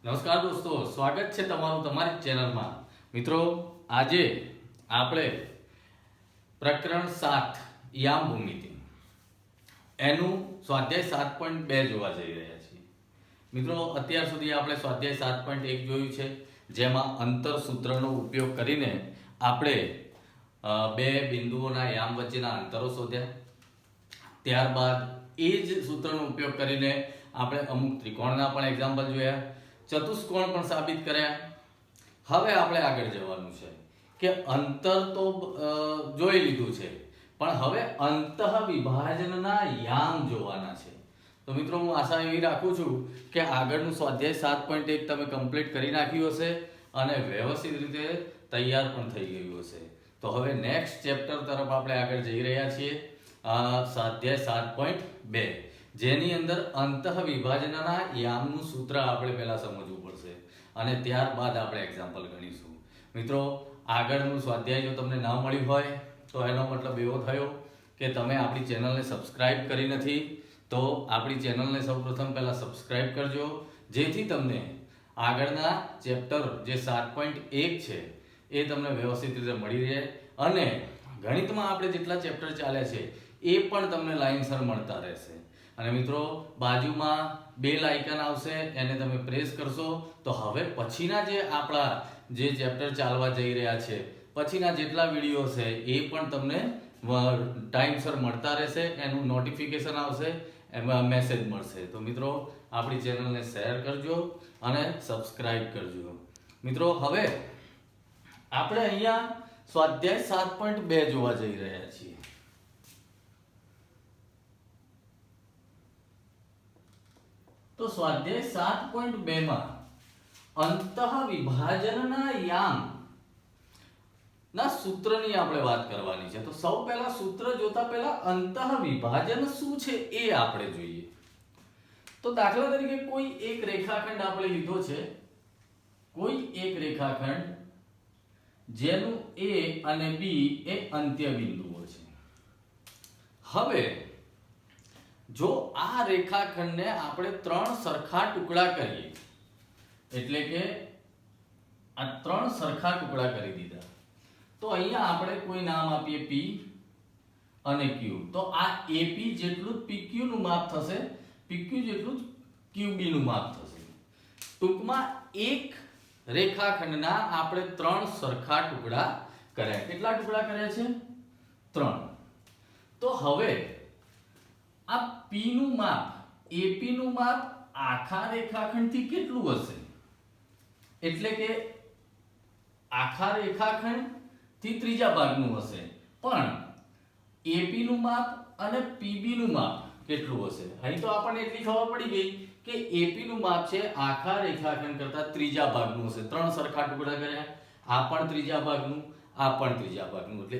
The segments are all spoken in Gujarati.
નમસ્કાર દોસ્તો, સ્વાગત છે તમારું તમારી ચેનલમાં. મિત્રો, આજે આપણે પ્રકરણ 7 યામ ભૂમિતિ એનું સ્વાધ્યાય 7.2 જોવા જઈ રહ્યા છીએ. મિત્રો, અત્યાર સુધી આપણે સ્વાધ્યાય 7.1 જોયું છે, જેમાં અંતર સૂત્રનો ઉપયોગ કરીને આપણે બે બિંદુઓના યામ વચ્ચેના અંતરો શોધ્યા. ત્યારબાદ એ જ સૂત્રનો ઉપયોગ કરીને આપણે અમુક ત્રિકોણના પણ એક્ઝામ્પલ જોયા, ચતુષ્કોણ પણ સાબિત કર્યા. હવે આપણે આગળ જવાનું છે કે અંતર તો જોઈ લીધું છે, પણ હવે અંતઃ વિભાજનના યામ જોવાના છે. તો મિત્રો, હું આશા એવી રાખું છું કે આગળનું સ્વાધ્યાય 7.1 તમે કમ્પ્લીટ કરી નાખ્યું હશે અને વ્યવસ્થિત રીતે તૈયાર પણ થઈ ગયું હશે. તો હવે નેક્સ્ટ ચેપ્ટર તરફ આપણે આગળ જઈ રહ્યા છીએ, સ્વાધ્યાય 7.2, જેની અંદર અંતઃ વિભાજનના યામનું સૂત્ર આપણે પહેલા સમજવું પડશે અને ત્યારબાદ આપણે એક્ઝામ્પલ ગણીશું. મિત્રો, આગળનું સ્વાધ્યાય જો તમને ના મળ્યું હોય તો એનો મતલબ એવો થયો કે તમે આપણી ચેનલને સબસ્ક્રાઇબ કરી નથી. તો આપણી ચેનલને સૌપ્રથમ પહેલા સબસ્ક્રાઇબ કરજો, જેથી તમને આગળના ચેપ્ટર જે 7.1 છે એ તમને વ્યવસ્થિત રીતે મળી રહે અને ગણિતમાં આપણે જેટલા ચેપ્ટર ચાલ્યા છે એ પણ તમને લાઇનસર મળતા રહેશે. અને મિત્રો, બાજુમાં બેલ આઇકન આવશે, એને તમે પ્રેસ કરશો તો હવે પછીના જે આપણા જે ચેપ્ટર ચાલવા જઈ રહ્યા છે, પછીના જેટલા વિડીયો છે એ પણ તમને ટાઈમસર મળતા રહેશે. એનું નોટિફિકેશન આવશે, એમાં મેસેજ મળશે. તો મિત્રો, આપણી ચેનલને શેર કરજો અને સબસ્ક્રાઇબ કરજો. મિત્રો, હવે આપણે અહીંયા સ્વાધ્યાય 7.2 જોવા જઈ રહ્યા છીએ. તો સ્વાધ્યાય 7.2 માં અંતઃ વિભાજનના યામ ના સૂત્રની આપણે વાત કરવાની છે. તો સૌ પહેલા સૂત્ર જોતા પહેલા અંતઃ વિભાજન શું છે એ આપણે જોઈએ. તો દાખલા તરીકે કોઈ એક રેખાખંડ આપણે લીધો છે, કોઈ એક રેખાખંડ જેનું A અને B એ અંત્ય બિંદુઓ છે. હવે જો આ રેખાખંડને આપણે 3 સરખા ટુકડા કરીએ, એટલે કે આ 3 સરખા ટુકડા કરી દીધા, તો અહીંયા આપણે કોઈ નામ આપીએ P અને Q. તો આ AP જેટલું જ PQ નું માપ થશે, PQ જેટલું જ QB નું માપ થશે. ટૂંકમાં એક રેખાખંડના આપણે 3 સરખા ટુકડા કર્યા. કેટલા ટુકડા કર્યા છે? 3. તો હવે આ P નું માપ, AP નું માપ આખા રેખાખંડથી કેટલું હશે? એટલે કે આખા રેખાખંડથી ત્રીજા ભાગનું હશે. પણ AP નું માપ અને PB નું માપ કેટલું હશે? અહીં તો આપણને એટલી ખબર પડી ગઈ કે AP નું માપ છે આખા રેખાખંડ કરતા ત્રીજા ભાગનું હશે. 3 સરખા ટુકડા કર્યા, આ પણ ત્રીજા ભાગનું, આ પણ ત્રીજા ભાગનું, એટલે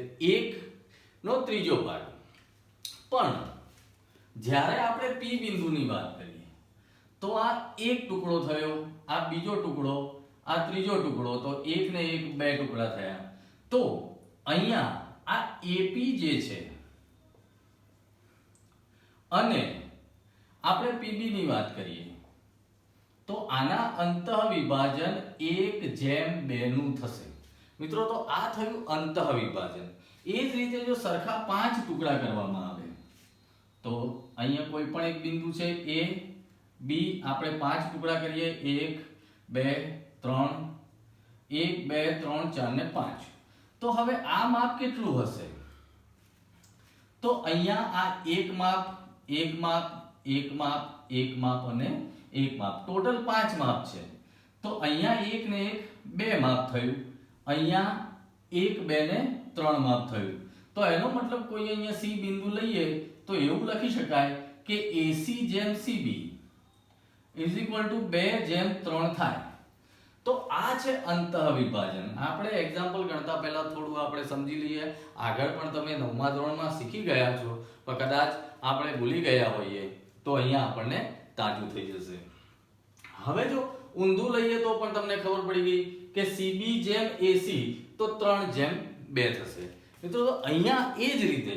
1/3 ભાગ. પણ જ્યારે આપણે P બિંદુની વાત કરીએ તો આ એક ટુકડો થયો, આ બીજો ટુકડો, આ ત્રીજો ટુકડો, તો 1 ને 1 2 ટુકડા થયા. તો અહીંયા આ AP જે છે અને આપણે PB ની વાત કરીએ તો આના અંતઃ વિભાજન 1/2 નું થશે. મિત્રો, તો આ થયું અંતઃ વિભાજન. એ જ રીતે જો સરખા 5 ટુકડા કરવામાં આવે તો અહીંયા કોઈ પણ એક બિંદુ છે A, B, આપણે 5 ટુકડા કરીએ, 1 2 3, 1 2 3 4 ને 5. તો હવે આ માપ કેટલું હશે? તો અહીંયા આ એક માપ, એક માપ, એક માપ, એક માપ અને એક માપ, ટોટલ 5 માપ છે. તો અહીંયા 1 ને 1 2 માપ થયું, અહીંયા 1 2 ને 3 માપ થયું. તો એનો મતલબ કોઈ અહીંયા C બિંદુ લઈએ તો એવું લખી શકાય કે AC જેમ CB = 2/3 થાય. તો આ છે અંતઃ વિભાજન. આપણે એક્ઝામ્પલ ગણતા પહેલા થોડું આપણે સમજી લઈએ. આગળ પણ તમે 9મા ધોરણમાં શીખી ગયા છો, પણ કદાચ આપણે ભૂલી ગયા હોઈએ તો અહીંયા આપણને તાજું થઈ જશે. હવે જો ઊંધું લઈએ તો પણ તમને ખબર પડી ગઈ કે CB જેમ AC તો 3/2 થશે. મિત્રો, તો અહીંયા એ જ રીતે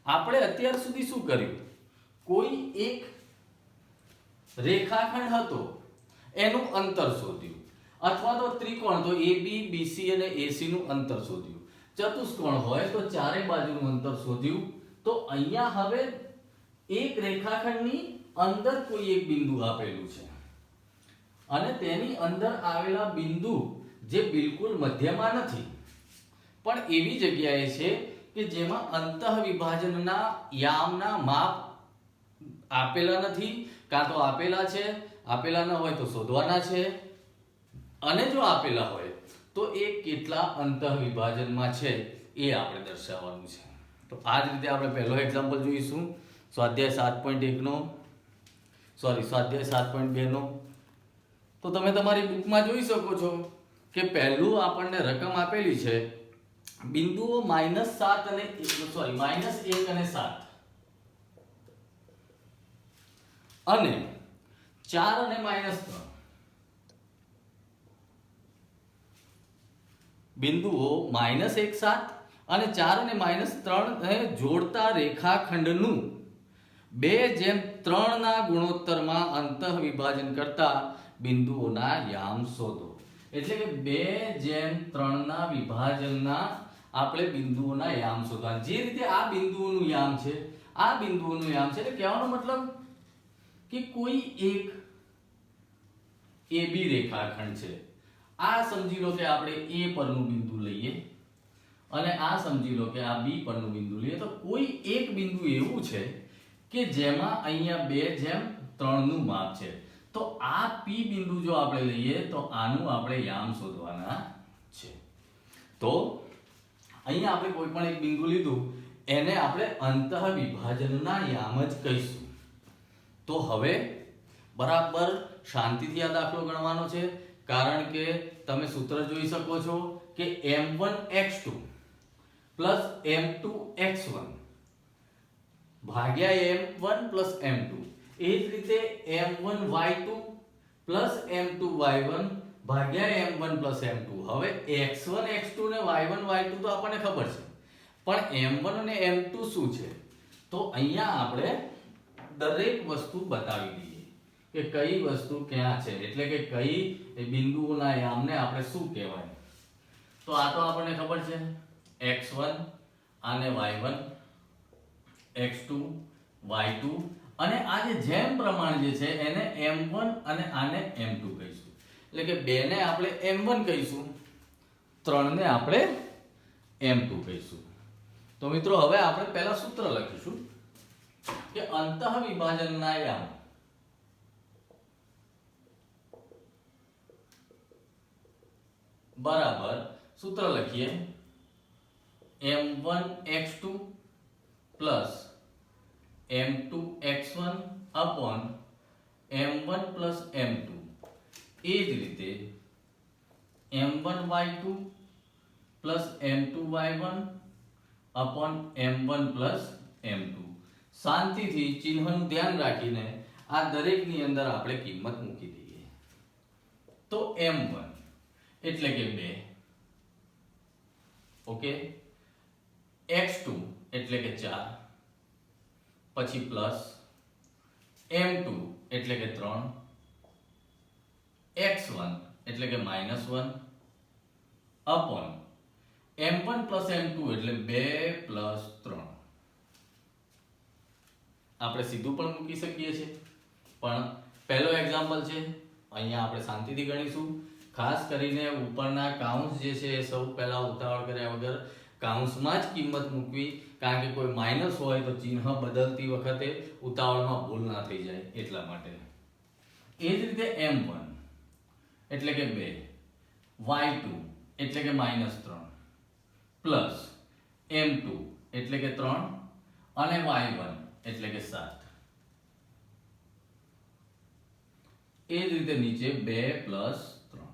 આપણે અત્યાર સુધી શું કર્યું? કોઈ એક રેખાખંડ હતો એનું અંતર શોધ્યું, અથવા તો ત્રિકોણ તો AB BC અને AC નું અંતર શોધ્યું, ચતુષ્કોણ હોય તો ચારે બાજુનું અંતર શોધ્યું. તો અહીંયા હવે એક રેખાખંડની અંદર કોઈ એક બિંદુ આપેલું છે અને તેની અંદર આવેલા બિંદુ જે બિલકુલ મધ્યમાં નથી પણ એવી જગ્યાએ છે કે જેમાં અંતઃવિભાજનના યામના માપ આપેલા નથી, કાં તો આપેલા છે, આપેલા ન હોય તો શોધવાના છે, અને જો આપેલા હોય તો એ કેટલા અંતઃવિભાજનમાં છે એ આપણે દર્શાવવાનું છે. તો આ જ રીતે આપણે પહેલો એક્ઝામ્પલ જોઈશું સ્વાધ્યાય 7.1 નો, સ્વાધ્યાય 7.2 નો. તો તમે તમારી બુકમાં જોઈ શકો છો કે પહેલું આપણને રકમ આપેલી છે બિંદુઓ -7 અને -1 અને 7 અને 4 અને -3 બિંદુઓ -1 7 અને 4 અને -3 ને જોડતા રેખાખંડનું 2:3 ના ગુણોત્તરમાં અંતઃવિભાજન કરતા બિંદુઓના યામ શોધો. એટલે કે 2:3 ના વિભાજનના આપણે બિંદુઓના યામ શોધવા. જે રીતે આ બિંદુઓનું યામ છે, આ બિંદુઓનું યામ છે એટલે કહેવાનો મતલબ કે કોઈ એક AB રેખાખંડ છે. આ સમજી લો કે આપણે A પરનું બિંદુ લઈએ અને આ સમજી લો કે આ B પરનું બિંદુ લઈએ. તો કોઈ એક બિંદુ એવું છે કે જેમાં અહીંયા 2:3 નું માપ છે. તો આ P બિંદુ જો આપણે લઈએ તો આનું આપણે યામ શોધવાના છે. તો અહીંયા આપણે કોઈ પણ એક બિંદુ લીધું એને આપણે અંતઃવિભાજનના યામ જ કહીશું. તો હવે બરાબર શાંતિથી આ દાખલો ગણવાનો છે, કારણ કે તમે સૂત્ર જોઈ શકો છો કે m1x2 m2x1 ભાગ્યા m1 m2. એ જ રીતે m1y2 m2y1 ભાગ્યા m1 m2. હવે x1 x2 ને y1 y2 તો આપણને ખબર છે, પણ m1 અને m2 શું છે? તો અહીંયા આપણે દરેક વસ્તુ બતાવી દઈએ કે કઈ વસ્તુ ક્યાં છે, એટલે કે કઈ બિંદુઓના યામને આપણે શું કહેવાય. તો આ તો આપણને ખબર છે, x1 આને y1, x2 y2, અને આ જે જેમ પ્રમાણ જે છે એને m1 અને આને m2 કહીશું. એટલે કે 2 ને આપણે m1 કહીશું, 3 ને આપણે m2 કહીશું. તો મિત્રો હવે આપણે પહેલા સૂત્ર લખીશું કે અંતઃવિભાજનના યામ બરાબર સૂત્ર લખીએ m1x2 plus m2x1 upon m1 plus m2. એ જ રીતે m1y2 plus m2y1 upon m1 plus m2. શાંતિથી ચિહ્નનું ધ્યાન રાખીને આ દરેકની અંદર આપણે કિંમત મૂકી દઈએ. તો m1 એટલે કે 2, ઓકે, x2 એટલે કે 4, પછી પ્લસ m2 એટલે કે 3, x1 એટલે કે -1 અપોન m1 પ્લસ m2 એટલે 2 પ્લસ 3. આપણે સીધું પણ મૂકી શકીએ છીએ, પણ પહેલો એક્ઝામ્પલ છે, અહીંયા આપણે શાંતિથી ગણીશું. ખાસ કરીને ઉપરના કાઉન્સ જે છે એ સૌ પહેલા ઉતાવળ કર્યા વગર કાઉન્સમાં જ કિંમત મૂકવી, કારણ કે કોઈ માઇનસ હોય તો ચિહ્ન બદલતી વખતે ઉતાવળમાં ભૂલ ના થઈ જાય એટલા માટે. એ જ રીતે m1 એટલે કે 2, y2 એટલે કે -3 પ્લસ m2 એટલે કે 3 અને y1 એટલે કે 7. એ જ રીતે નીચે 2 પ્લસ 3.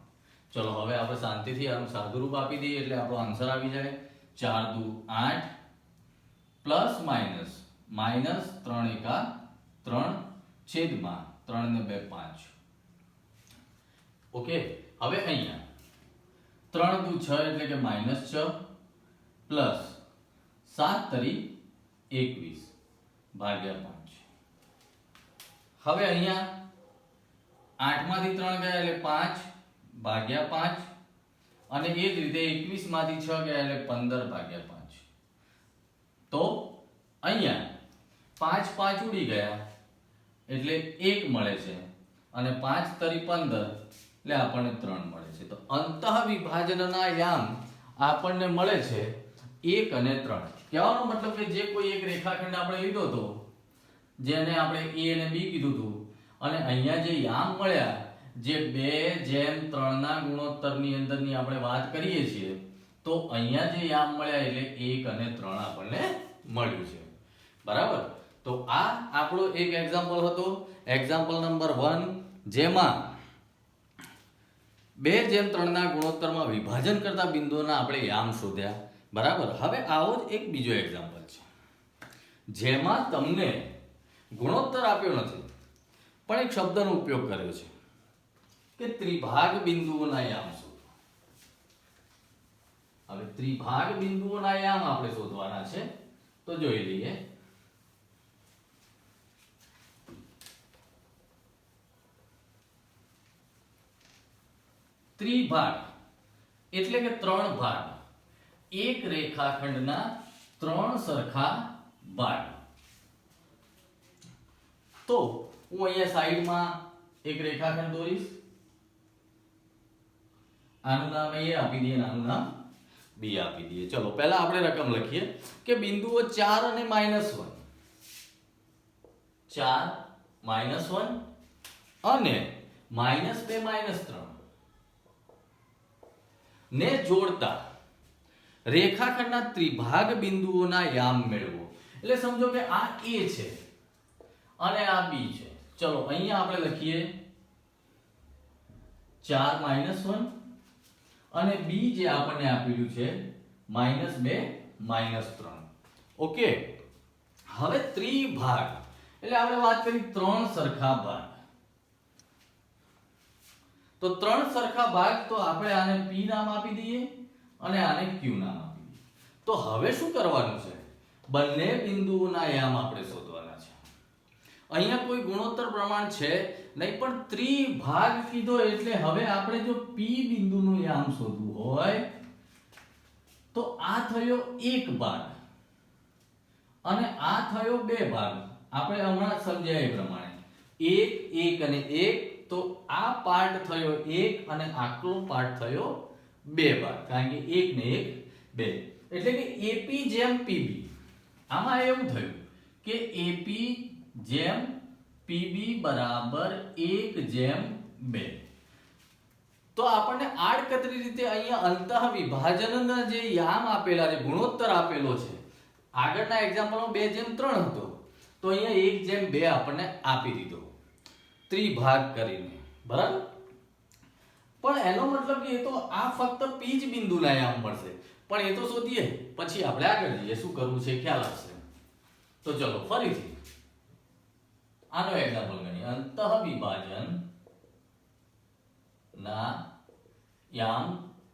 ચલો હવે આપણે શાંતિથી આનું સાદુરૂપ આપી દઈએ એટલે આપણો આન્સર આવી જાય 4 દુ 8 પ્લસ માઇનસ -3 એકા 3 છેદમાં 3 ને 2 5. ઓકે, હવે અહીંયા 3 દુ 6 એટલે કે -6 પ્લસ 7 તરી 21 ભાગ્યા 5. હવે અહીંયા 8 માંથી 3 ગયા એટલે 5 ભાગ્યા 5 અને એ જ રીતે 21 માંથી 6 ગયા એટલે 15 ભાગ્યા 5. તો અહીંયા 5 5 ઉડી ગયા એટલે 1 મળે છે અને 5 તરી 15 એટલે આપણને 3 મળે છે. તો અંતઃવિભાજનના યામ આપણને મળે છે 1 અને 3. કહેવાનો મતલબ કે જે કોઈ એક રેખાખંડ આપણે લીધો હતો, જેને આપણે a અને b કીધું હતું, અને અહીંયા જે યામ મળ્યા, જે 2:3 ના ગુણોત્તરની અંદરની આપણે વાત કરીએ છીએ, તો અહીંયા જે યામ મળ્યા એટલે 1 અને 3 આપણને મળ્યું છે. બરાબર. તો આ આપણો એક એક્ઝામ્પલ હતો, એક્ઝામ્પલ નંબર 1, જેમાં 2:3 ના ગુણોત્તરમાં વિભાજન કરતા બિંદુઓના આપણે યામ શોધ્યા. બરાબર. હવે આવો જ એક બીજો એક્ઝામ્પલ છે, જેમાં તમને ગુણોત્તર આપ્યો નથી, પણ એક શબ્દનો ઉપયોગ કર્યો છે કે ત્રિભાગ બિંદુઓના યામ શોધો. હવે ત્રિભાગ બિંદુઓના યામ આપણે શોધવાના છે. તો જોઈ લઈએ. ત્રિભાગ એટલે કે 3 ભાગ, એક રેખાખંડના 3 સરખા ભાગ. તો હું અહીંયા સાઈડમાં એક રેખાખંડ દોરીશ. આનું નામ a આપી દઈએ, આનું નામ b આપી દઈએ. ચલો પહેલા આપણે રકમ લખીએ કે બિંદુઓ 4 અને -1, 4 -1 અને -2 -3 ને જોડતા રેખાખંડના ત્રિભાગ બિંદુઓના યામ મેળવો. એટલે સમજો કે આ a છે અને આ b છે. ચલો અહીંયા આપણે લખીએ 4 -1 અને b જે આપણને આપેલું છે -2 -3. ઓકે. હવે ત્રિભાગ એટલે આપણે વાત કરી 3 સરખા ભાગ. તો 3 સરખા ભાગ, તો આપણે આને p નામ આપી દઈએ અને આને q નામ આપી દઈએ. તો હવે શું કરવાનું છે? બંને બિંદુઓના યામ આપણે શોધવાના છે. અહીંયા કોઈ ગુણોત્તર પ્રમાણ છે નહીં, પણ ત્રિભાગ કીધો એટલે હવે આપણે જો p બિંદુનું યામ શોધવું હોય તો આ થયો એક ભાગ અને આ થયો બે ભાગ. આપણે હમણાં સમજ્યા એ પ્રમાણે 1 1 અને 1, તો આ પાર્ટ થયો 1 અને આટલો પાર્ટ થયો 2 ભાગ, કારણ કે 1 ને 1 2. એટલે કે AP જેમ PB. આમાં એવું થયું કે AP જેમ PB બરાબર 1:2. તો આપણને આડકતરી રીતે અહીંયા અંતઃવિભાજનના જે યામ આપેલા છે, ગુણોત્તર આપેલો છે, આગળના એક્ઝામ્પલમાં 2:3 હતો, તો અહીંયા 1:2 આપણને આપી દીધો ત્રિભાગ કરીને. બરાબર. પણ એનો મતલબ કે એ તો આ ફક્ત p જ બિંદુના યામ મળશે, પણ એ તો શોધીએ પછી આપણે આગળ જઈએ, શું કરવું છે ખ્યાલ આવશે. તો ચલો ફરીથી આનો એક્ઝામ્પલ ગણીએ. અંતઃવિભાજન ના યામ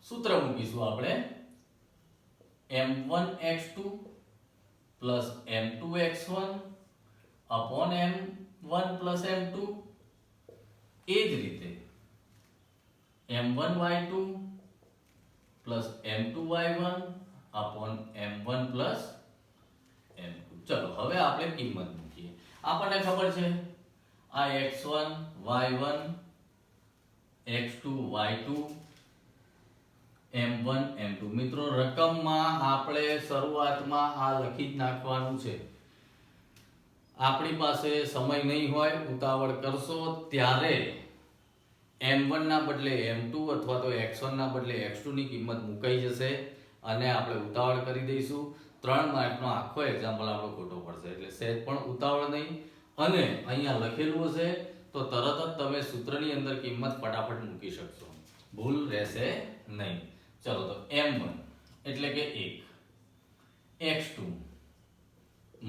સૂત્ર મૂકીશું આપણે m1x2 m2x1 m1 m2. એ જ રીતે m1y2 m2y1 m1 m2. ચલો હવે આપણે કિંમત મૂકીએ. આપણને ખબર છે આ x1 y1 x2 y2 m1 m2. મિત્રો રકમમાં આપણે શરૂઆતમાં આ લખી જ નાખવાનું છે. આપણી પાસે સમય નહીં હોય, ઉતાવળ કરશો ત્યારે m1 ના બદલે m2 અથવા તો x1 ના બદલે x2 ની કિંમત મુકાઈ જશે અને આપણે ઉતાવળ કરી દઈશું. 3 માર્કનો આખો એક્ઝામ્પલ આપણો ખોટો પડશે, એટલે સહેજ પણ ઉતાવળ નહીં. અને અહીંયા લખેલું હશે તો તરત જ તમે સૂત્રની અંદર કિંમત ફટાફટ મૂકી શકશો, ભૂલ રહેશે નહીં. ચલો તો m1 એટલે કે 1, x2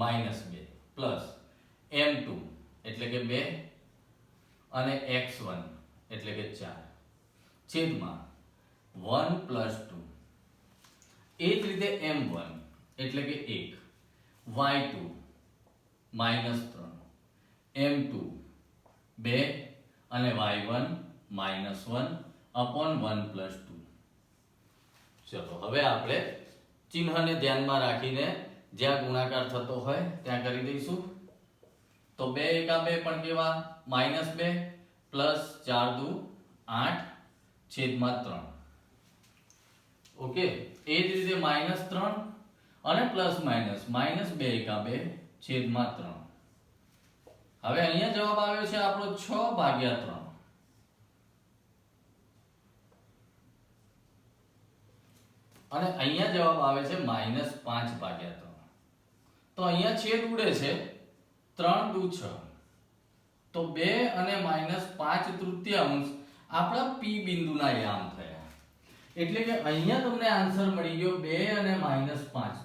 -2 પ્લસ m2 એટલે કે 2 અને x1 એટલે કે 4 છેદમાં 1 + 2. એ જ રીતે m1 એટલે કે 1, y2 -3, m2 2 અને y1 -1 upon 1 + 2. ચલો હવે આપણે ચિહ્નને ધ્યાનમાં રાખીને જ્યાં ગુણાકાર થતો હોય ત્યાં કરી દઈશું. તો 2 એકા 2 પણ કેવા -2 પ્લસ 4 દુ 8 છેદમાં 3. ઓકે, એ જ રીતે -3 અને પ્લસ માઇનસ -2 એકા 2 છેદમાં 3. હવે અહીંયા જવાબ આવ્યો છે આપણો 6/3 અને અહીંયા જવાબ આવે છે -5/3. તો અહીંયા છેદ ઉડે છે 3 દુ 6. તો 2 અને -5/3 આપણા P બિંદુના યામ થયા. એટલે કે અહીંયા તમને આન્સર મળી ગયો 2 અને -5/3.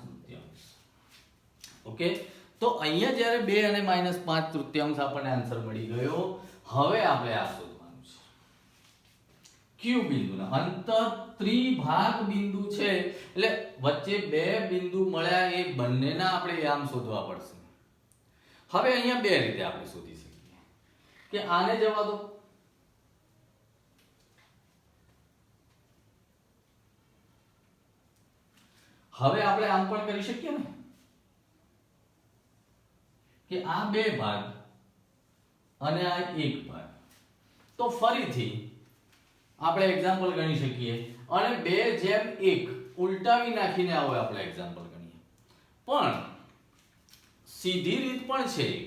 ઓકે, તો અહીંયા જ્યારે 2 અને -5/3 આપણને આન્સર મળી ગયો. હવે આપણે આ શોધવાનું છે Q બિંદુના અંતર ત્રિભાગ બિંદુ છે, એટલે વચ્ચે બે બિંદુ મળ્યા એ બંનેના આપણે યામ શોધવા પડશે. હવે અહીંયા બે રીતે આપણે શોધી શકીએ કે આને જવા દો, હવે આપણે આમ પણ કરી શકીએ ને કે આ બે ભાગ અને આ એક ભાગ. તો ફરીથી આપણે એક્ઝામ્પલ ગણી શકીએ અને 2/1 ઉલટાવી નાખીને આવો આપણે એક્ઝામ્પલ ગણીએ. પણ સીધી રીત પણ છે એક,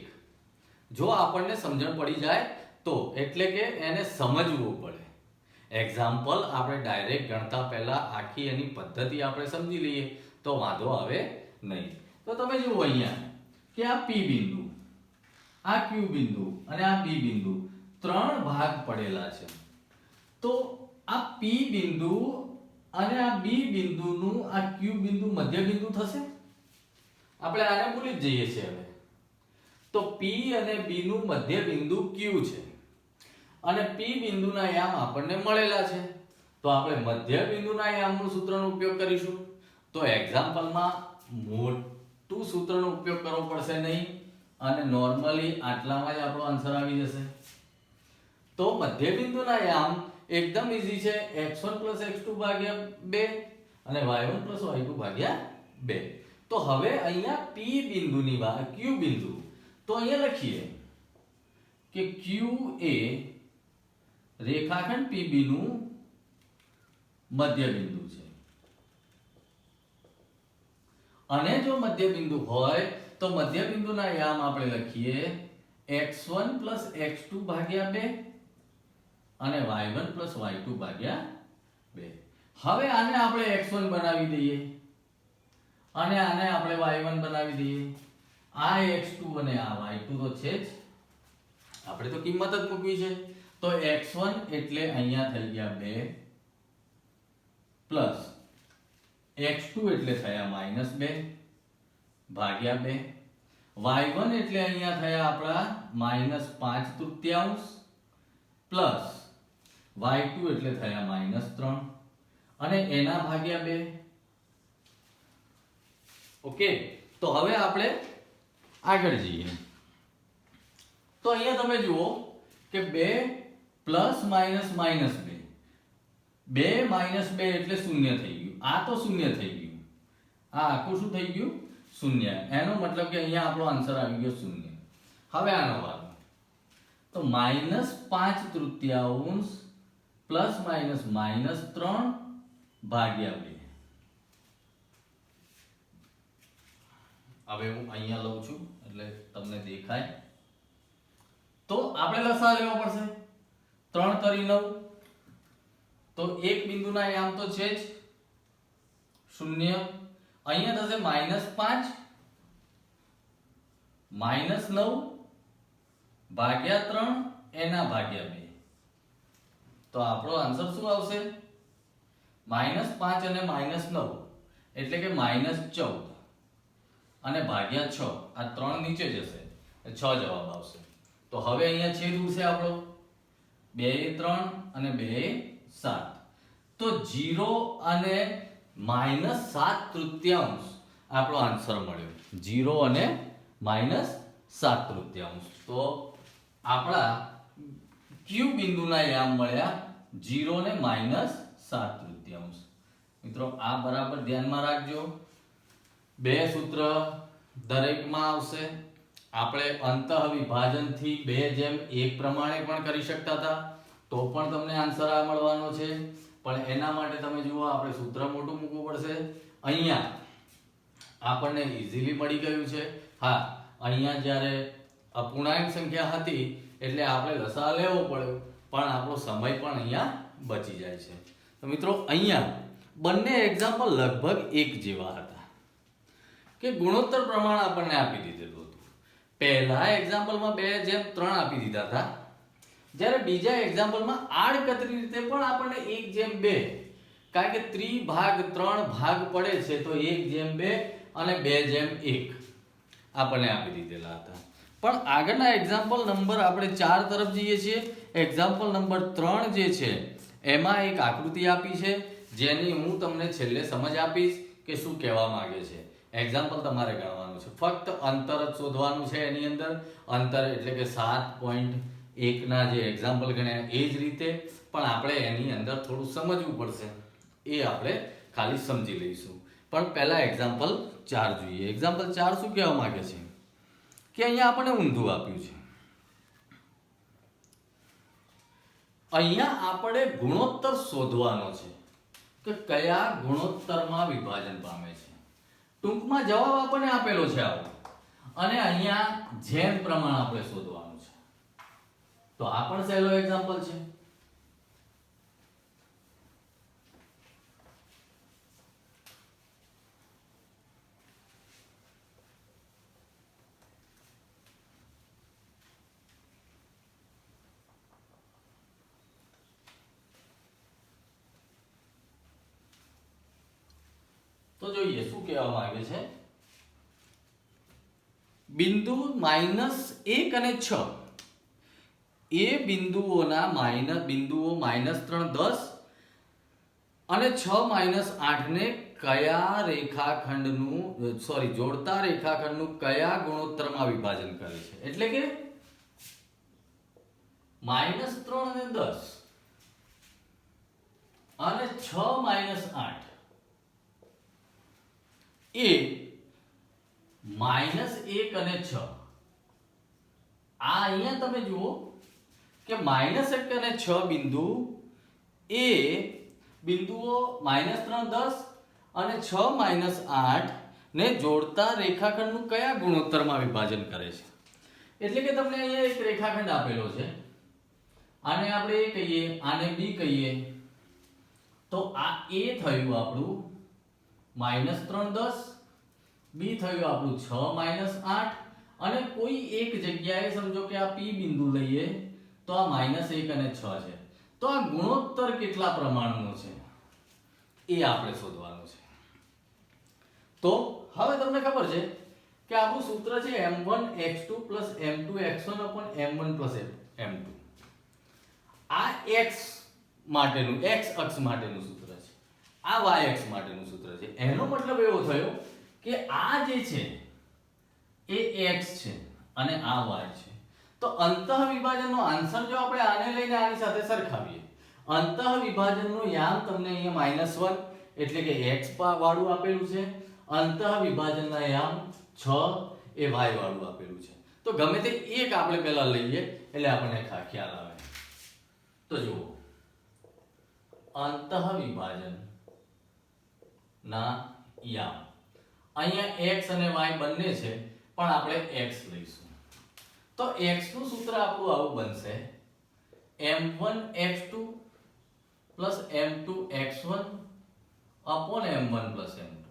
જો આપણને સમજણ પડી જાય તો, એટલે કે એને સમજવું પડે. એક્ઝામ્પલ આપણે ડાયરેક્ટ ગણતા પહેલા આખી એની પદ્ધતિ આપણે સમજી લઈએ તો વાંધો આવે નહીં. તો તમે જુઓ અહીંયા કે આ P બિંદુ, આ Q બિંદુ અને આ B બિંદુ ત્રણ ભાગ પડેલા છે. તો આ P બિંદુ અને આ B બિંદુનું આ Q બિંદુ મધ્ય બિંદુ થશે. આપણે આને ભૂલી જ જઈએ છીએ હવે. તો P અને B નું મધ્ય બિંદુ Q છે અને P બિંદુના યામ આપણને મળેલા છે. તો આપણે મધ્ય બિંદુના યામનું સૂત્રનો ઉપયોગ કરીશું. તો એક્ઝામ્પલમાં મોટું સૂત્રનો ઉપયોગ કરવો પડશે નહીં અને નોર્મલી આટલામાં જ આપણો આન્સર આવી જશે. તો મધ્ય બિંદુના યામ એકદમ ઈઝી છે, x1 + x2 ભાગ્યા 2 અને y1 + y2 ભાગ્યા 2. તો હવે અહીંયા P બિંદુની વાત, Q બિંદુ, તો અહીંયા લખીએ કે Q એ રેખાખંડ PB નું મધ્ય બિંદુ છે. અને જો મધ્ય બિંદુ હોય તો મધ્ય બિંદુના યામ આપણે લખીએ x1 + x2 ભાગ્યા 2 અને y1 + y2 ભાગ્યા 2. હવે આને આપણે x1 બનાવી દઈએ અને આને આપણે y1 બનાવી દઈએ. આ x2 અને આ y2 તો છે જ, આપણે તો કિંમત જ મૂકવી છે. તો x1 એટલે અહીંયા થઈ ગયા 2 પ્લસ x2 એટલે થયા -2 ભાગ્યા 2, y1 એટલે અહીંયા થયા આપણા -5/3 પ્લસ y2 એટલે થયા -3 અને એના ભાગ્યા 2. ઓકે, તો હવે આપણે આગળ જઈએ. તો અહીંયા તમે જુઓ કે 2 પ્લસ માઇનસ -2, 2 - 2 એટલે 0 થઈ ગયું. આ તો 0 થઈ ગયું, આ આખું શું થઈ ગયું? 0. એનો મતલબ કે અહીંયા આપણો આન્સર આવી ગયો 0. હવે આનો ભાગ તો -5/3 પ્લસ માઇનસ -3 ભાગ્યા 2. હવે હું અહીંયા લઉં છું એટલે તમને દેખાય. તો આપણે લસા લેવો પડશે. 3 તરી 9, તો એક બિંદુના યામ તો છે જ 0. અહીંયા થશે -5 -9 ભાગ્યા 3 એના ભાગ્યા 2. તો આપણો આન્સર શું આવશે? -5 અને -9 એટલે કે -14 અને ભાગ્યા 6. આ 3 નીચે જશે, 6 જવાબ આવશે. તો હવે અહીંયા છેદ ઉડશે આપણો 2 3 અને 2 7. તો 0 અને -7/3 આપણો આન્સર મળ્યો. 0 અને -7/3. તો આપણા ક્યુ બિંદુના યામ મળ્યા 0 ને -7/3. મિત્રો આ બરાબર ધ્યાનમાં રાખજો. બે સૂત્ર દરેકમાં આવશે. આપણે અંતઃ વિભાજનથી 2:1 પ્રમાણે પણ કરી શકતા હતા, તો પણ તમને આન્સર આ મળવાનો છે. પણ એના માટે તમે જુઓ, આપણે સૂત્ર મોટું મૂકવું પડશે. અહીંયા આપણને ઈઝીલી મળી ગયું છે. હા, અહીંયા જ્યારે અપૂર્ણાંક સંખ્યા હતી એટલે આપણે લસા લેવો પડ્યો, પણ આપણો સમય પણ અહીંયા બચી જાય છે. તો મિત્રો અહીંયા બંને એક્ઝામ્પલ લગભગ એક જેવા હતા કે ગુણોત્તર પ્રમાણ આપણને આપી દીધેલું હતું. પહેલા એક્ઝામ્પલમાં 2:3 આપી દીધા હતા, જ્યારે બીજા એક્ઝામ્પલમાં આડકતરી રીતે પણ આપણને 1:2, કારણ કે 3/3 ભાગ પડે છે તો 1:2 અને 2:1 આપણને આપી દીધેલા હતા. પણ આગળના એક્ઝામ્પલ નંબર આપણે 4 તરફ જઈએ છીએ. એક્ઝામ્પલ નંબર 3 જે છે એમાં એક આકૃતિ આપી છે, જેની હું તમને છેલ્લે સમજ આપીશ કે શું કહેવા માંગે છે. એક્ઝામ્પલ તમારે ગણવાનું છે, ફક્ત અંતર જ શોધવાનું છે. એની અંદર અંતર એટલે કે 7.1 ના જે એક્ઝામ્પલ ગણ્યા એ જ રીતે, પણ આપણે એની અંદર થોડું સમજવું પડશે. એ આપણે ખાલી સમજી લઈશું. પણ પહેલા એક્ઝામ્પલ 4 જોઈએ. એક્ઝામ્પલ 4 શું કહેવા માંગે છે કે અહીંયા આપણને ઊંધું આપ્યું છે. અહીંયા આપણે ગુણોત્તર શોધવાનો છે કે કયા ગુણોત્તરમાં વિભાજન પામે છે. ટૂંકમાં જવાબ આપણને આપેલો છે આવો, અને અહીંયા જેમ પ્રમાણ આપણે શોધવાનું છે. તો આ પણ સહેલો એક્ઝામ્પલ છે. તો જોઈએ શું કહેવા માંગે છે. બિંદુ -1 અને 6, એ બિંદુઓના બિંદુઓ -3, 10 અને 6 - 8 ને કયા રેખાખંડનું જોડતા રેખાખંડનું કયા ગુણોત્તરમાં વિભાજન કરે છે. એટલે કે -3 અને 10 અને 6 - 8 એ -1 અને 6. આ અહીંયા તમે જુઓ કે -1 અને 6 બિંદુ એ બિંદુઓ -3, 10 અને 6 - 8 ને જોડતા રેખાખંડનું કયા ગુણોત્તરમાં વિભાજન કરે છે. એટલે કે તમને અહીંયા એક રેખાખંડ આપેલો છે, આને આપણે A કહીએ, આને B કહીએ. તો આ A થયું આપણું -3, 10, B થયું આપણું 6 - 8, અને કોઈ એક જગ્યાએ સમજો કે આ P બિંદુ લઈએ તો આ -1 અને 6 છે. તો આ ગુણોત્તર કેટલા પ્રમાણનો છે એ આપણે શોધવાનું છે. તો હવે તમને ખબર છે કે આપણું સૂત્ર છે m1x2 m2x1 m1 m2. આ x માટેનું, x અક્ષ માટેનું સૂત્ર છે, આ y અક્ષ માટેનું સૂત્ર છે. એનો મતલબ એવો થયો કે આ જે છે એ x છે અને આ y છે. તો અંતઃ વિભાજનનો આન્સર જો આપણે આને લઈને આની સાથે સરખાવીએ, અંતઃ વિભાજનનું યામ તમને અહીંયા -1 એટલે કે x વાળું આપેલું છે, અંતઃ વિભાજનના યામ 6 એ y વાળું આપેલું છે. તો ગમે તે એક આપણે પહેલા લઈએ એટલે આપણને ખ્યાલ આવે. તો જુઓ, અંતઃ વિભાજન ના યામ અહીંયા x અને y બંને છે, પણ આપણે x લઈશું. તો x નું સૂત્ર આપણું આવું બનશે m1x2 m2x1 m1 m2.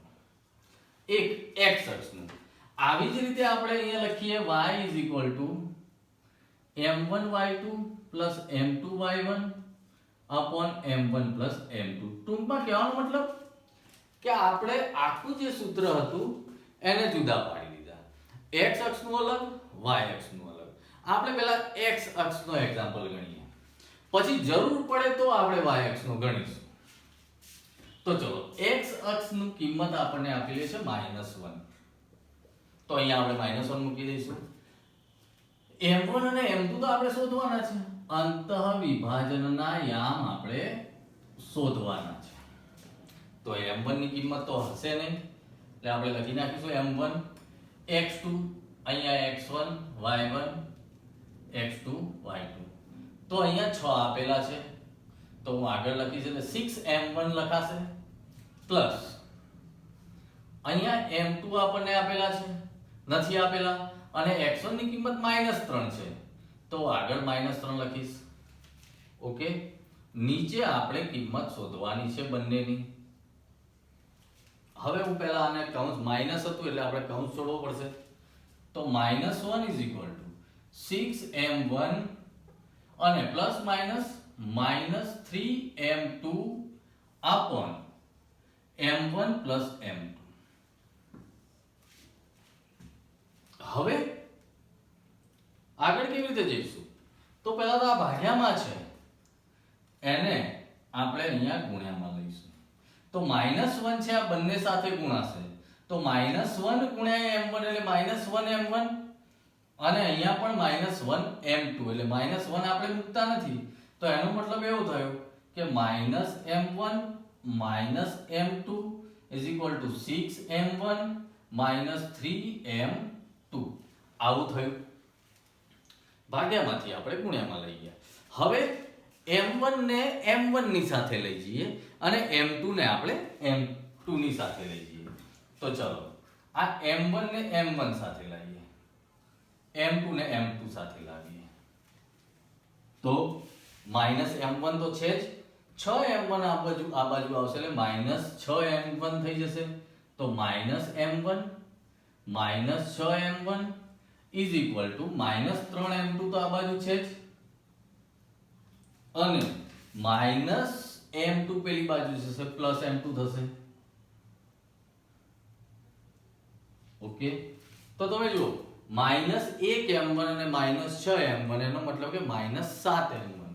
એક x અક્ષનું. આવી જ રીતે આપણે અહીંયા લખીએ y m1y2 m2y1 m1 m2. ટૂંકમાં કહેવાનો મતલબ કે આપણે આખું જે સૂત્ર હતું એને જુદા પાડી દીધા. x અક્ષનું અલગ, y અક્ષનું અલગ. આપણે પહેલા x અક્ષનો એક્ઝામ્પલ ગણીએ, પછી જરૂર પડે તો આપણે y અક્ષનું ગણીશું. તો ચલો, x અક્ષનું કિંમત આપણને આપેલી છે -1. તો અહીંયા આપણે -1 મૂકી દઈશું. m1 અને m2 તો આપણે શોધવાના છે, અંતઃવિભાજનના યામ આપણે શોધવાના છે. તો m1 ની કિંમત તો હશે નહીં, એટલે આપણે લખી નાખીશું m1 x2, અહીંયા x1 y1 x2 y2. તો અહીંયા 6 આપેલા છે, તો હું આગળ લખીશ એટલે 6m1 લખાશે પ્લસ અહીંયા m2 આપણને આપેલા છે, નથી આપેલા, અને x1 ની કિંમત -3 છે, તો આગળ -3 લખીશ. ઓકે, નીચે આપણે કિંમત શોધવાની છે બંનેની. હવે હું પહેલા આને કૌંસ માઈનસ હતું એટલે આપણે કૌંસ છોડવો પડશે. તો -1 6m1 અને plus minus -3m2 upon m1 plus m2. હવે આગળ કેવી રીતે જઈશું? તો પહેલા તો આ ભાગ્યામાં છે, એને આપણે અહીંયા ગુણ્યામાં લઈશું. તો -1 છે, આ બંને સાથે ગુણાશે, તો -1 ગુણ્યા m1 એટલે -1m1, અને અહીંયા પણ -1m2 એટલે -1 આપણે મૂકતા નથી, તો એનો મતલબ એવો થયો કે -m1 -m2 6m1 3m2 આવું થયું. ભાગ્યામાંથી આપણે ગુણ્યામાં લઈ ગયા. હવે m1 ને m1 ની સાથે લઈ જઈએ અને m2 ને આપણે m2 ની સાથે લઈ જઈએ. તો ચલો આ m1 ને m1 સાથે લાવીએ, m2 ને m2 સાથે લાવીએ. તો -m1 તો છે જ, 6m1 આ બાજુ આવશે એટલે -6m1 થઈ જશે. તો -m1 -6m1 -3m2 તો આ બાજુ છે જ, અને -m2 પેલી બાજુ જશે પ્લસ m2 થશે. ઓકે, તો તમે જુઓ -1m1 અને -6m1 એનો મતલબ કે -7m1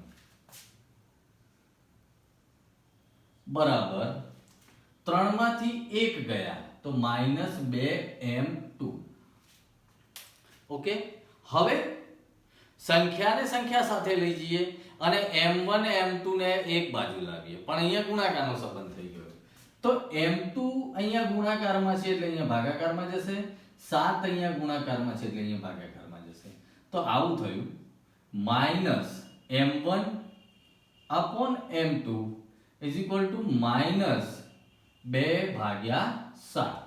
બરાબર 3 માંથી 1 ગયા તો -2m2. ઓકે, હવે સંખ્યાને સંખ્યા સાથે લઈ જઈએ અને m1 m2 ને એક બાજુ લાવીએ, પણ અહીંયા ગુણાકારનો સંબંધ થઈ ગયો. તો m2 અહીંયા ગુણાકારમાં છે એટલે અહીંયા ભાગાકારમાં જશે, 7 અહીંયા ગુણાકારમાં છે એટલે અહીંયા ભાગાકારમાં જશે. તો આવું થયું -m1 upon m2 is equal to -2/7.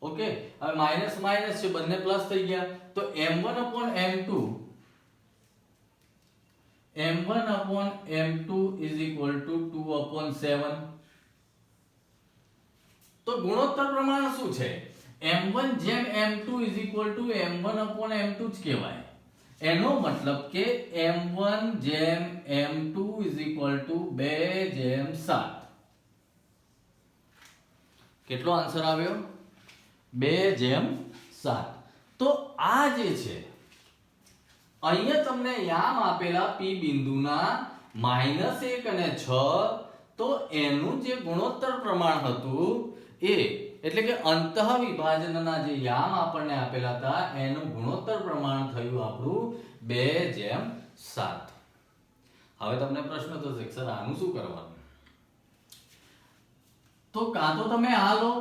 Okay, હવે માઈનસ માઈનસ છે, બંને પ્લસ થઈ ગયા, તો m1 upon m2 is equal to 2/7. તો ગુણોત્તર પ્રમાણ શું છે? m1 જેમ m2 is equal to m1 upon m2 જ કહેવાય. એનો મતલબ કે m1 જેમ m2 is equal to 2/7. કેટલો આન્સર આવ્યો? 2/7. તો આ જે છે અહીંયા તમને યામ આપેલા p બિંદુના -1 અને 6, તો એનું જે ગુણોત્તર પ્રમાણ હતું એ એટલે કે અંતઃવિભાજનના જે યામ આપણને આપેલા હતા એનું ગુણોત્તર પ્રમાણ થયું આપણું 2/7. હવે તમને પ્રશ્ન થશે સર આનું શું કરવાનું? તો કાં તો તમે આ લો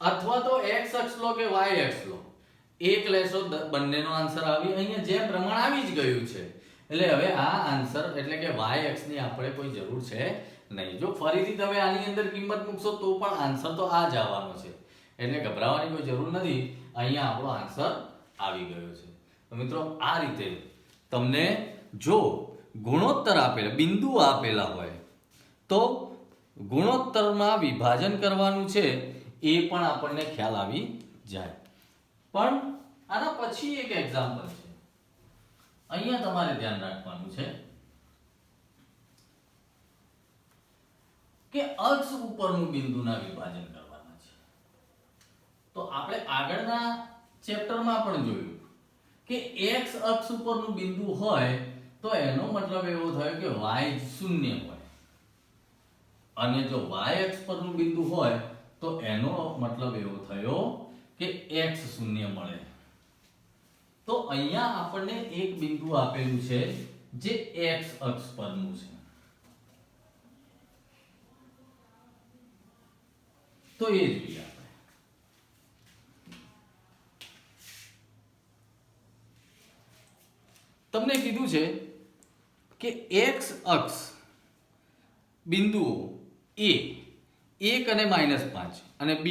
અથવા તો x અક્ષ લો કે y અક્ષ લો, એક લેશો બંનેનો આન્સર આવી અહીંયા જે પ્રમાણ આવી જ ગયું છે. એટલે હવે આ આન્સર એટલે કે y અક્ષની આપણે કોઈ જરૂર છે નહીં. જો ફરીથી તમે આની અંદર કિંમત મૂકશો તો પણ આન્સર તો આ જ આવવાનો છે, એટલે ગભરાવાની કોઈ જરૂર નથી. અહીંયા આપણો આન્સર આવી ગયો છે. તો મિત્રો આ રીતે તમને જો ગુણોત્તર આપેલા બિંદુ આપેલા હોય તો ગુણોત્તરમાં વિભાજન કરવાનું છે એ પણ આપણને ખ્યાલ આવી જાય. પણ આના પછી એક એક્ઝામ્પલ છે, અહીંયા તમારે ધ્યાન રાખવાનું છે કે અક્ષ ઉપરનું બિંદુના વિભાજન કરવાના છે. તો આપણે આગળના ચેપ્ટરમાં પણ જોયું કે x અક્ષ ઉપરનું બિંદુ હોય તો એનો મતલબ એવો થયો કે y શૂન્ય હોય, અને જો y અક્ષ પરનું બિંદુ હોય તો એનો મતલબ એવો થયો કે x શૂન્ય મળે. તો અહીંયા આપણને એક બિંદુ આપેલું છે જે x અક્ષ પરનું છે. તો એ જોઈએ આપણે. તમને કીધું છે કે x અક્ષ બિંદુઓ a 1 અને -5 અને b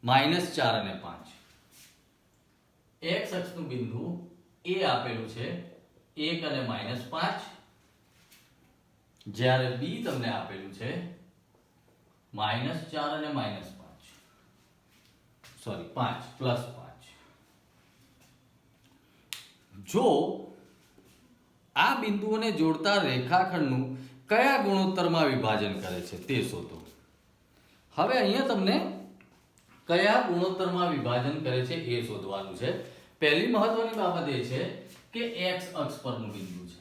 -4 અને 5. x અક્ષનું બિંદુ a આપેલું છે 1 અને -5, જ્યારે b તમને આપેલું છે -4 અને -5, સોરી 5 +5. જો આ બિંદુઓને જોડતા રેખાખંડનું કયા ગુણોત્તરમાં વિભાજન કરે છે તે શોધો. હવે અહીંયા તમને કયા ગુણોત્તરમાં વિભાજન કરે છે એ શોધવાનું છે. પહેલી મહત્વની બાબત એ છે કે x અક્ષ પરનું બિંદુ છે.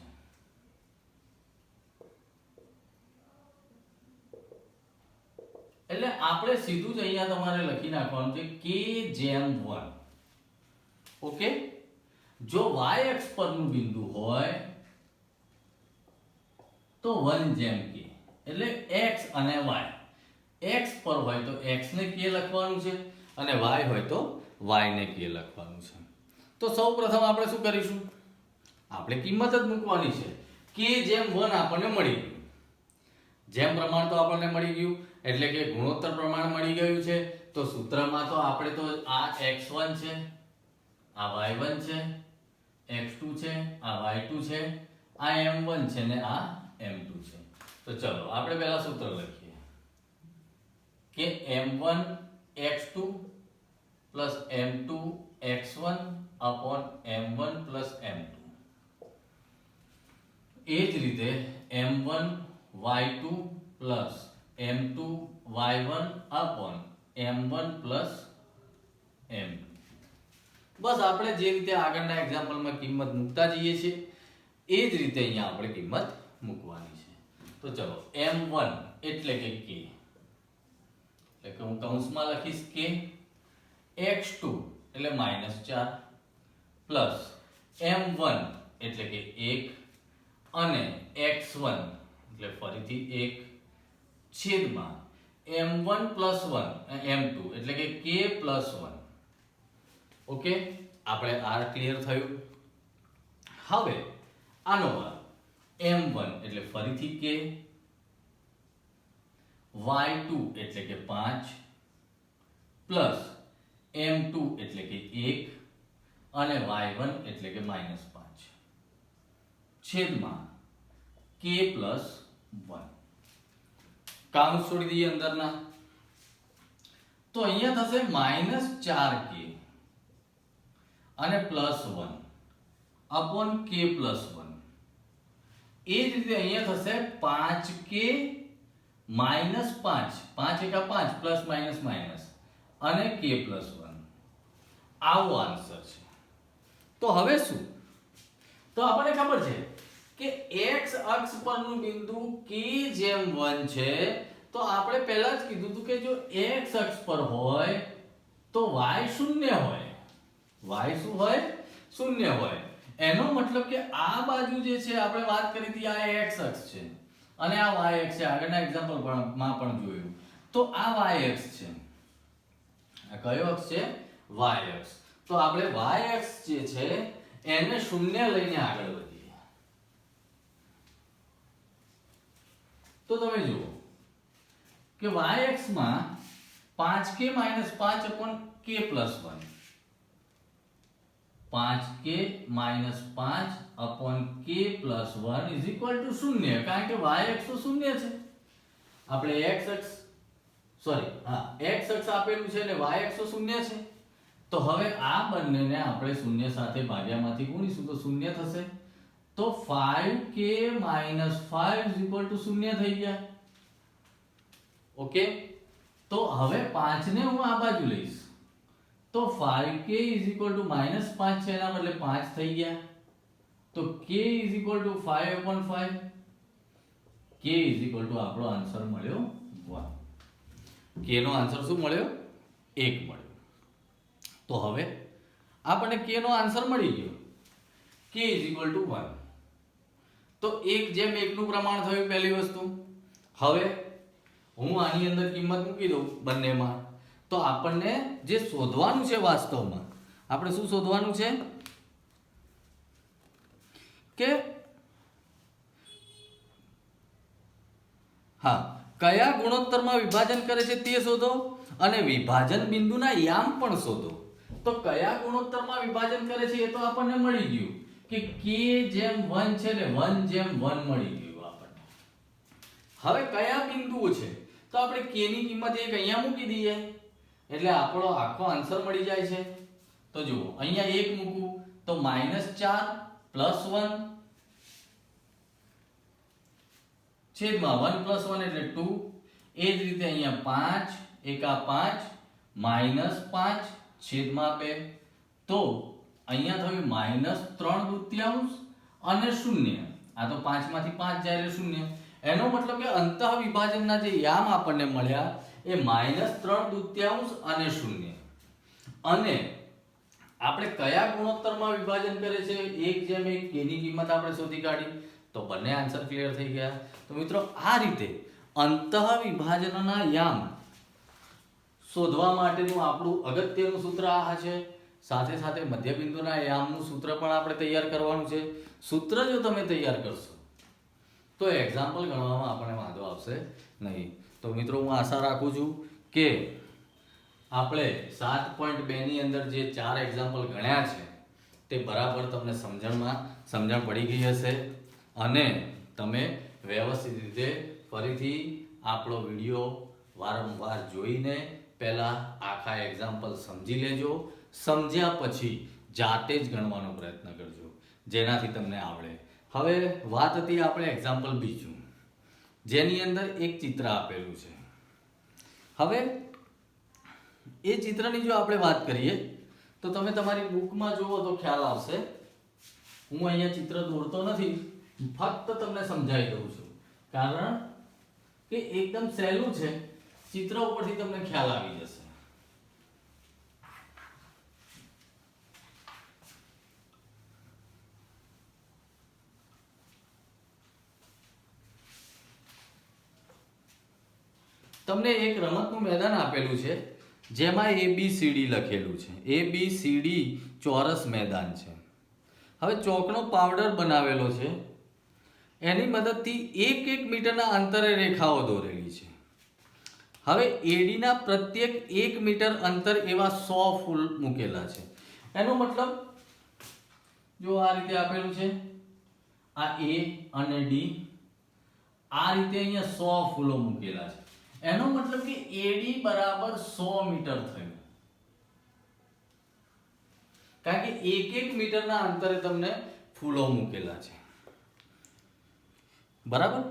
એટલે આપણે સીધું જ અહીંયા તમારે લખી નાખવાનું છે k/1. ઓકે, જો y અક્ષ પરનું બિંદુ હોય તો 1/k, એટલે x અને y. x પર હોય તો x ને k લખવાનું છે અને y હોય તો y ને k લખવાનું છે. તો સૌપ્રથમ આપણે શું કરીશું? આપણે કિંમત જ મૂકવાની છે. k/1 આપણને મળી ગયું. જેમ પ્રમાણ તો આપણને મળી ગયું, એટલે કે ગુણોત્તર પ્રમાણ મળી ગયું છે. તો સૂત્રમાં તો આપણે તો આ x1 છે, આ y1 છે, x2 છે, આ y2 છે, આ m1 છે ને આ m2 છે. તો ચલો આપણે પહેલા સૂત્ર લખીએ કે m1 x2 plus m2 x1 upon m1 plus m2. એ જ રીતે m1 y2 plus m2 y1 upon m1 plus m2. બસ આપણે જે રીતે આગળના એક્ઝામ્પલમાં કિંમત મૂકતા જઈએ છીએ એ જ રીતે અહીંયા આપણે કિંમત મૂકવાની છે. તો ચલો m1 એટલે કે k, એટલે કે હું કૌંસમાં લખીશ k, x2 એટલે -4 પ્લસ m1 એટલે કે 1 અને x1 એટલે ફરીથી 1 છેદમાં m1 plus 1 m2 એટલે કે k plus 1. ઓકે, આપણે r ક્લિયર થયું. હવે આનો વર્ગ m1 એટલે ફરીથી k, y2 એટલે કે 5 પ્લસ m2 એટલે કે 1 અને y1 એટલે કે -5 છેદમાં k plus 1. કાઉન્સ છોડી દઈએ અંદરના. તો અહીંયા થશે -4k અને +1 upon k plus 1. એ જ રીતે અહીંયા થશે 5k -5, 5 એકા 5 પ્લસ માઇનસ માઇનસ અને k plus 1. આવો આન્સર છે. તો હવે શું? તો આપણને ખબર છે કે x અક્ષ પરનું બિંદુ k/1 છે. તો આપણે પહેલા જ કીધું હતું કે જો x અક્ષ પર હોય તો y શૂન્ય હોય. y શું હોય? શૂન્ય હોય. એનો મતલબ કે આ બાજુ જે છે આપણે વાત કરી હતી આ x અક્ષ છે અને આ y અક્ષ છે. આગળના એક્ઝામ્પલ માં પણ જોયું. તો આ y અક્ષ છે. આ કયો અક્ષ છે? y અક્ષ. તો આપણે y અક્ષ જે છે એને શૂન્ય લઈને આગળ વધીએ. તો તમે જુઓ કે y અક્ષમાં 5k - 5 upon k plus 1, 5k - 5 upon k plus 1 is equal to 0. કારણ કે y અક્ષ તો શૂન્ય છે. આપણે x અક્ષ x અક્ષ આપેલું છે અને y અક્ષ તો શૂન્ય છે. તો હવે આ બંનેને આપણે શૂન્ય સાથે ભાગ્યામાંથી ગુણીશું તો શૂન્ય થશે. તો 5k - 5 is equal to 0 થઈ ગયા. ઓકે, તો હવે 5 ને હું આ બાજુ લઈશ તો 5k is equal to -5 છે, એના બદલે 5 થઈ ગયા. તો k is equal to 5 upon 5. k is equal to આપણો આન્સર મળ્યો 1. k નો આન્સર શું મળ્યો? 1 મળ્યો. તો હવે આપણને k નો આન્સર મળી ગયો. k = 1. તો 1:1 નું પ્રમાણ થયું પહેલી વસ્તુ. હવે હું આની અંદર કિંમત મૂકી દઉં બંનેમાં, તો આપણને જે શોધવાનું છે વાસ્તવમાં, આપણે શું શોધવાનું છે કે હા, કયા ગુણોત્તરમાં વિભાજન કરે છે તે શોધો અને વિભાજન બિંદુના યામ પણ શોધો. તો કયા ગુણોત્તરમાં વિભાજન કરે છે એ તો આપણને મળી ગયું કે k/1 છે એટલે 1/1 મળી ગયું આપણને. હવે કયા બિંદુઓ છે, તો આપણે k ની કિંમત એક અહીંયા મૂકી દઈએ એટલે આપણો આખો આન્સર મળી જાય છે. તો જુઓ અહીંયા 1 મૂકું તો -4 + 1 છેદમાં 1 + 1 એટલે 2. એ જ રીતે અહીંયા 5 × 5 -5 છેદમાં 2. તો અહીંયા થયું -3/2 અને 0. આ તો 5 માંથી 5 જાય એટલે 0. એનો મતલબ કે અંતઃ વિભાજનના જે યામ આપણને મળ્યા એ -3/2 અને 0. અને આપણે કયા ગુણોત્તરમાં વિભાજન કરે છે 1:1 k ની કિંમત આપણે શોધી કાઢી, તો બંને આન્સર ક્લિયર થઈ ગયા. તો મિત્રો આ રીતે અંતઃ વિભાજનના યામ શોધવા માટેનું આપણું અગત્યનું સૂત્ર આ છે. સાથે સાથે મધ્યબિંદુના યામનું સૂત્ર પણ આપણે તૈયાર કરવાનું છે. સૂત્ર જો તમે તૈયાર કરશો તો એક્ઝામ્પલ ગણવામાં આપણને વાંધો આવશે નહીં. તો મિત્રો હું આશા રાખું છું કે આપણે 7.2 ની અંદર જે 4 એક્ઝામ્પલ ગણ્યા છે તે બરાબર તમને સમજણ પડી ગઈ હશે અને તમે વ્યવસ્થિત રીતે ફરીથી આપણો વિડીયો વારંવાર જોઈને પહેલા આખા એક્ઝામ્પલ સમજી લેજો. સમજ્યા પછી જાતે જ ગણવાનો પ્રયત્ન કરજો જેનાથી તમને આવડે. હવે વાત હતી આપણે એક્ઝામ્પલ બીજું, જેની અંદર એક ચિત્ર આપેલું છે. હવે એ ચિત્રની જો આપણે વાત કરીએ તો તમે તમારી બુકમાં જુઓ તો ખ્યાલ આવશે. હું અહીંયા ચિત્ર દોરતો નથી, ફક્ત તમને સમજાવી દઉં છું, કારણ કે એકદમ સહેલું છે. ચિત્ર ઉપરથી તમને ખ્યાલ આવી જશે. તમને એક રમતનું મેદાન આપેલું છે જેમાં ABCD લખેલું છે. ABCD ચોરસ મેદાન છે. હવે ચોકનો પાવડર બનાવેલો છે, એની મદદથી 1 મીટરના અંતરે રેખાઓ દોરેલી છે. હવે AD ના પ્રત્યેક 1 મીટર અંતર એવા 100 ફૂલ મૂકેલા છે. એનો મતલબ જો આ રીતે આપેલું છે, આ A અને D, આ રીતે અહીંયા 100 ફૂલો મૂકેલા છે. એનો મતલબ કે AD બરાબર 100 મીટર થયું, કારણ કે 1 મીટરના અંતરે તમને ફૂલો મૂકેલા છે. બરાબર.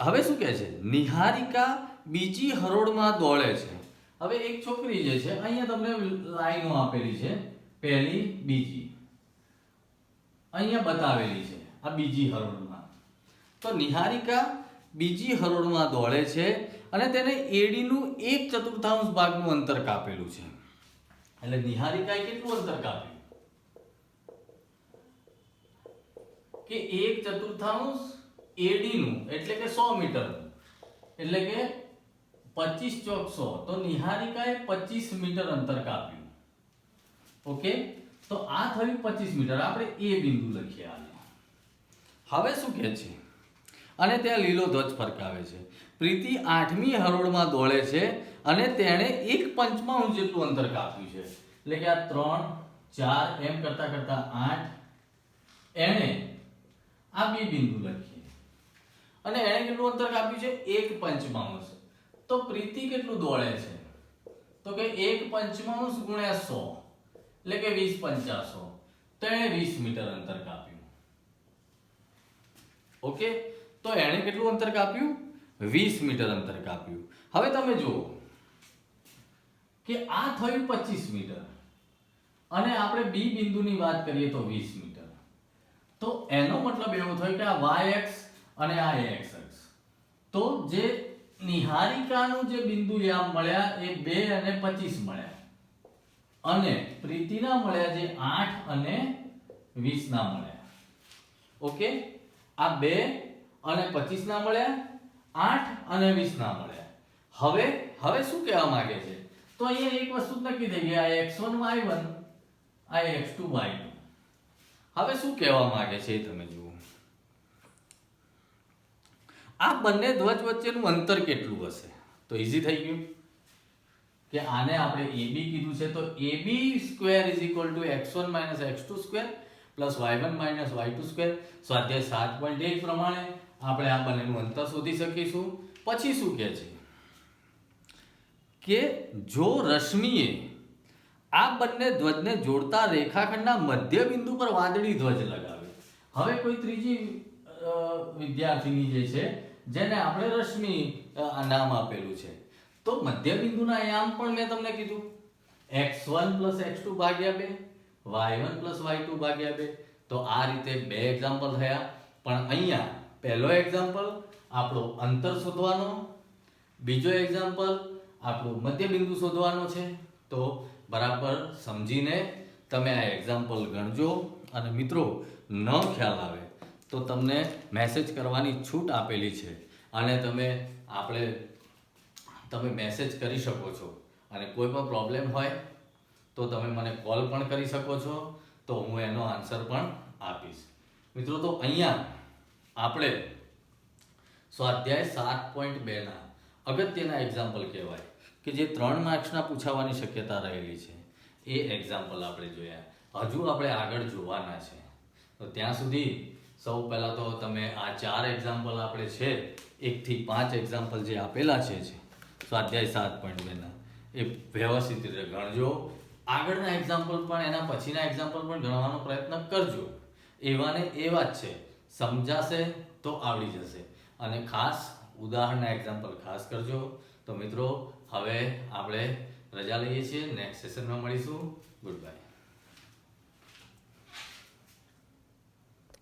હવે શું કહે છે, નિહારિકા બીજી હરોળમાં દોડે છે. હવે એક છોકરી જે છે, અહીંયા તમને લાઈનો આપેલી છે, પહેલી બીજી અહીંયા બતાવેલી છે, આ બીજી હરોળમાં. તો નિહારિકા બીજી હરોળમાં દોડે છે અને તેને AD નું 1/4 ભાગનું અંતર કાપેલું છે. એટલે નિહારિકાએ કેટલું અંતર કાપ્યું કે 1/4 AD નું, એટલે કે 100 મીટરનું, એટલે કે 25 ચોક 100. તો નિહારિકાએ 25 મીટર અંતર કાપ્યું. ઓકે, તો આ થયું 25 મીટર. આપણે A બિંદુ લખીએ આને. હવે શું કહે છે, અને ત્યાં લીલો ધ્વજ ફરકાવે છે. પ્રીતિ 8મી હરોળમાં દોડે છે અને તેણે 1/5 જેટલું અંતર કાપ્યું છે. એટલે કે આ 3 4 એમ કરતા કરતા 8. એણે આ B બિંદુ લખીએ અને એણે કેટલું અંતર કાપ્યું છે 1/5. તો પ્રીતિ કેટલું દોડે છે, તો કે 1/5 × 100 એટલે કે 20/50. તો એણે 20 મીટર અંતર કાપ્યું. ઓકે, તો એણે કેટલું અંતર કાપ્યું 20 મીટર અંતર કાપ્યું. હવે તમે જુઓ કે આ થયું 25 મીટર અને આપણે B બિંદુની વાત કરીએ તો 20 મીટર. તો એનો મતલબ એવો થયો કે આ y અક્ષ અને આ x અક્ષ, તો જે નિહારિકાનું જે બિંદુ યામ મળ્યા એ 2 અને 25 મળ્યા. અને પ્રીતિના મળ્યા જે 8 અને 20 ના મળ્યા. ઓકે, આ 2 અને 25 ના મળ્યા, 8 અને 20 ના મળ્યા. હવે શું કહેવા માંગે છે? તો અહીંયા એક વસ્તુ નક્કી થઈ ગઈ, આ x1 y1, આ x2 y2. હવે શું કહેવા માંગે છે એ તમે જુઓ. આ બંને ધ્વજ વચ્ચેનું અંતર કેટલું હશે? તો ઈઝી થઈ ગયું કે આને આપણે AB કીધું છે, તો AB² = x1 - x2² + y1 - y2². સ્વાધ્યાય 7.1 પ્રમાણે આપણે આ બંનેનું અંતર શોધી શકીશું. પછી શું કહે છે કે જો રશ્મિએ આ બંને ધ્વજને જોડતા રેખાખંડના મધ્ય બિંદુ પર વાદળી ધ્વજ લગાવ્યો. હવે કોઈ ત્રીજી વિદ્યાર્થીની જે છે, જેને આપણે રશ્મિ નામ આપેલું છે, તો મધ્ય બિંદુના યામ પણ મેં તમને કીધું, x1 + x2 ભાગ્યા 2, y1 + y2 ભાગ્યા 2. તો આ રીતે બે એક્ઝામ્પલ થયા. પણ અહીંયા પહેલો એક્ઝામ્પલ આપણો અંતર શોધવાનો, બીજો એક્ઝામ્પલ આપણું મધ્ય બિંદુ શોધવાનો છે. તો બરાબર સમજીને તમે આ એક્ઝામ્પલ ગણજો. અને મિત્રો, ન ખ્યાલ આવે તો તમને મેસેજ કરવાની છૂટ આપેલી છે, અને તમે મેસેજ કરી શકો છો. અને કોઈ પણ પ્રોબ્લેમ હોય તો તમે મને કોલ પણ કરી શકો છો, તો હું એનો આન્સર પણ આપીશ. મિત્રો, તો અહીંયા આપણે સ્વાધ્યાય 7.2 ના અગત્યના એક્ઝામ્પલ કહેવાય કે જે 3 માર્ક્સના પૂછાવાની શક્યતા રહેલી છે, એ એક્ઝામ્પલ આપણે જોયા. હજુ આપણે આગળ જોવાના છે. તો ત્યાં સુધી સૌ પહેલાં તો તમે આ 4 એક્ઝામ્પલ આપણે છે, 1 થી 5 એક્ઝામ્પલ જે આપેલા છે સ્વાધ્યાય 7.2 ના, એ વ્યવસ્થિત રીતે ગણજો. આગળના એક્ઝામ્પલ પણ, એના પછીના એક્ઝામ્પલ પણ ગણવાનો પ્રયત્ન કરજો. એવા ને એવા જ છે, સમજાશે તો આવડી જશે. અને ખાસ ઉદાહરણના એક્ઝામ્પલ ખાસ કરજો. તો મિત્રો, હવે આપણે રજા લઈએ છીએ. નેક્સ્ટ સેશનમાં મળીશું. Good bye.